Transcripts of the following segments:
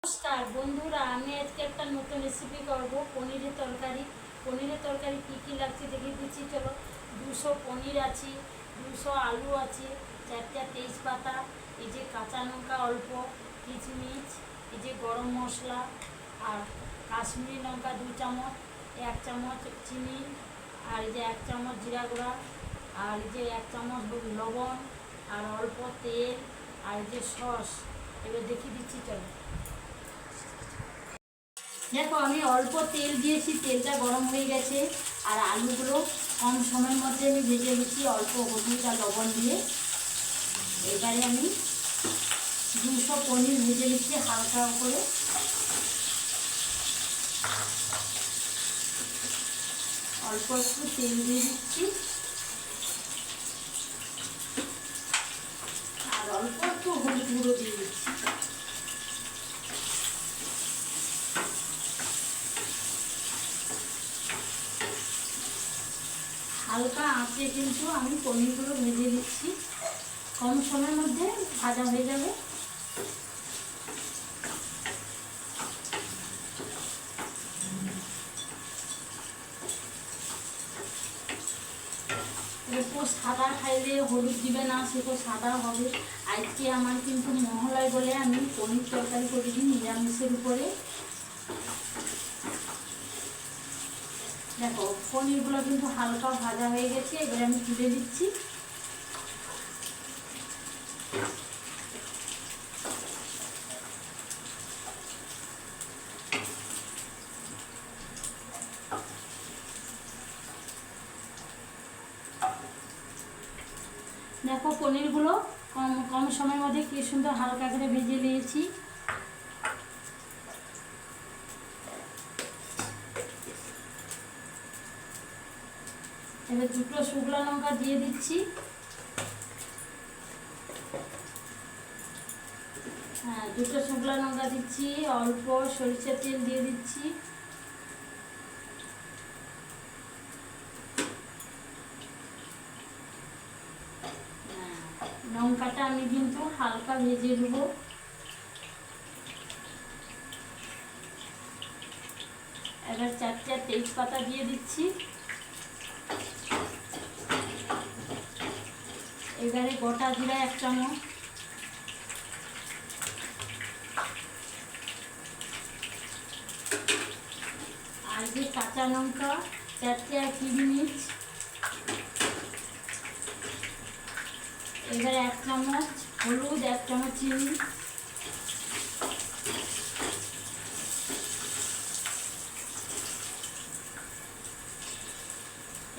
নমস্কার বন্ধুরা, আমি আজকে একটা নতুন রেসিপি করব পনিরের তরকারি। পনিরের তরকারি কী কী লাগছে দেখিয়ে দিচ্ছি। চলো, 200 পনির আছে, 200 আলু আছে, 4টা তেজপাতা, এই যে কাঁচা লঙ্কা অল্প, কিচমিচ, এই যে গরম মশলা, আর কাশ্মীরি লঙ্কা 2 চামচ, 1 চামচ চিনি, আর এই যে 1 চামচ জিরা গুঁড়া, আর এই যে 1 চামচ লবণ, আর অল্প তেল, আর এই যে সস। এবার দেখিয়ে দিচ্ছি। চলো, দেখো আমি অল্প তেল দিয়েছি, তেলটা গরম হয়ে গেছে। আর আলুগুলো কম সময়ের মধ্যে আমি ভেজে নিচ্ছি অল্প হলুদ আর লবণ দিয়ে। এবারে আমি 200 পনির ভেজে নিচ্ছি হালকা করে। অল্প একটু তেল দিয়ে দিচ্ছি আর অল্প একটু হলুদ গুঁড়ো দিয়ে দিচ্ছি। হালকা আঁচে কিন্তু আমি পনিরগুলো ভেজে দিচ্ছি, কম সময়ের মধ্যে ভাজা হয়ে যাবে। একটু সাদা খাইলে হলুদ দিবে না, সে তো সাদা হবে। আজকে আমার কিন্তু মহলায় বলে আমি পনির তরকারি করে দিই নিরামিষের উপরে। দেখো পনিরগুলো কিন্তু হালকা ভাজা হয়ে গেছে, এবারে আমি তুলে দিচ্ছি। দেখো পনিরগুলো কম কম সময়ের মধ্যে কি সুন্দর হালকা করে ভেজে নিয়েছি। এবার 2টো শুকনো লঙ্কা দিয়ে দিচ্ছি। হ্যাঁ, 2টো শুকনো লঙ্কা দিচ্ছি, অল্প সরিষার তেল দিয়ে দিচ্ছি। লঙ্কাটা আমি কিন্তু হালকা ভেজে দেবো। এবার 4টা তেজপাতা দিয়ে দিচ্ছি। এবারে গোটা জিরা 1 চামচ, আর যে কাঁচা লঙ্কা 4টে, আর কিচমিচ। এবারে 1 চামচ হলুদ, 1 চামচ চিনি,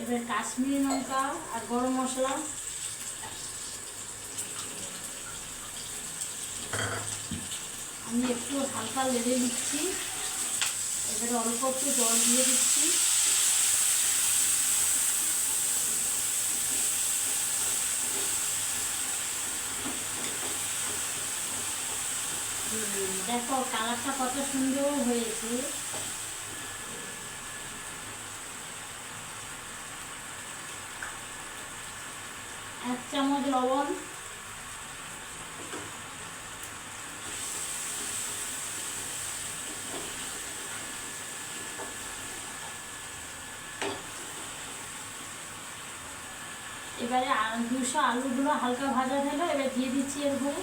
এবার কাশ্মীরি লঙ্কা আর গরম মশলা। আমি একটু হালকা লেড়ে দিচ্ছি। এবারে অল্প একটু জল দিয়ে দিচ্ছি। দেখো কালারটা কত সুন্দর হয়েছে। এক চামচ লবণ, এবারে 200 আলুগুলো হালকা ভাজা হলো, এবার দিয়ে দিচ্ছি এর উপরে।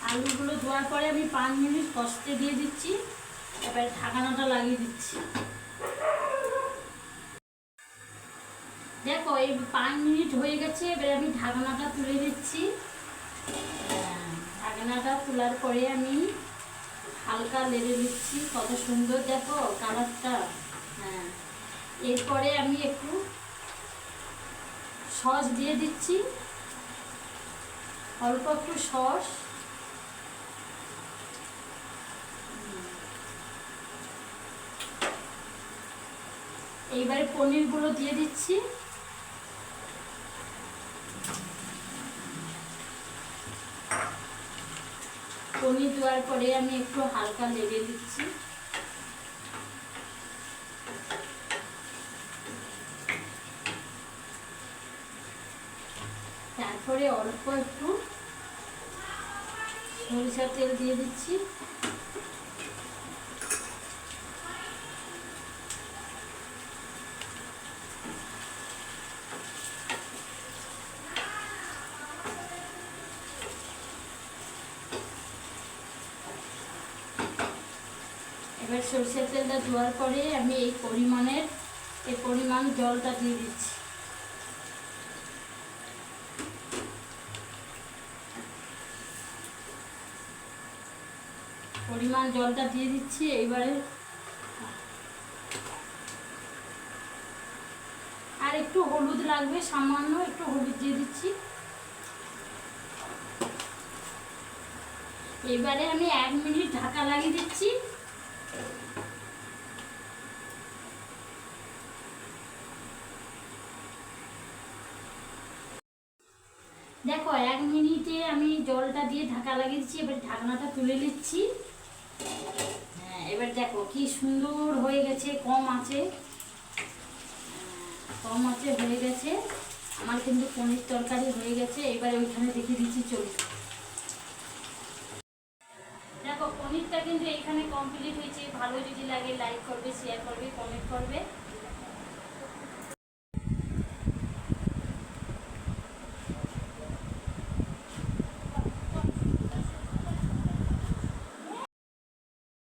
আলুগুলো ধোয়ার পরে আমি 5 মিনিট কষতে দিয়ে দিচ্ছি। এবার ঢাকনাটা লাগিয়ে দিচ্ছি। দেখো এই 5 মিনিট হয়ে গেছে, এবার আমি ঢাকনাটা তুলে দিচ্ছি। ঢাকনাটা তোলার পরে আমি হালকা নেড়ে দিচ্ছি। কত সুন্দর দেখো কালারটা। হ্যাঁ, এরপরে আমি একটু সস দিয়ে দিচ্ছি, অল্প একটু সস। এইবারে পনিরগুলো দিয়ে দিচ্ছি। পনির দেওয়ার পরে আমি একটু হালকা নেড়ে দিচ্ছি। করে অল্প একটু সরিষার তেল দিয়ে দিচ্ছি। এবার সরষের তেলটা দেওয়ার পরে আমি এই পরিমাণ জলটা দিয়ে দিচ্ছি। পরিমাণ জলটা দিয়ে দিচ্ছি। এইবারে আর একটু হলুদ লাগবে, সামান্য একটু হলুদ দিয়ে দিচ্ছি। এবারে আমি 1 মিনিট ঢাকা লাগিয়ে দিচ্ছি। দেখো 1 মিনিটে আমি জলটা দিয়ে ঢাকা লাগিয়ে দিচ্ছি। এবার ঢাকনাটা তুলে নিচ্ছি। হ্যাঁ, এবার দেখো কি সুন্দর হয়ে গেছে। কম আছে হয়ে গেছে আমার, কিন্তু পনির তরকারি হয়ে গেছে। এবারে ওইখানে দেখিয়ে দিচ্ছি, চল। দেখো পনিরটা কিন্তু এখানে কমপ্লিট হয়েছে। ভালো যদি লাগে লাইক করবে, শেয়ার করবে, কমেন্ট করবে।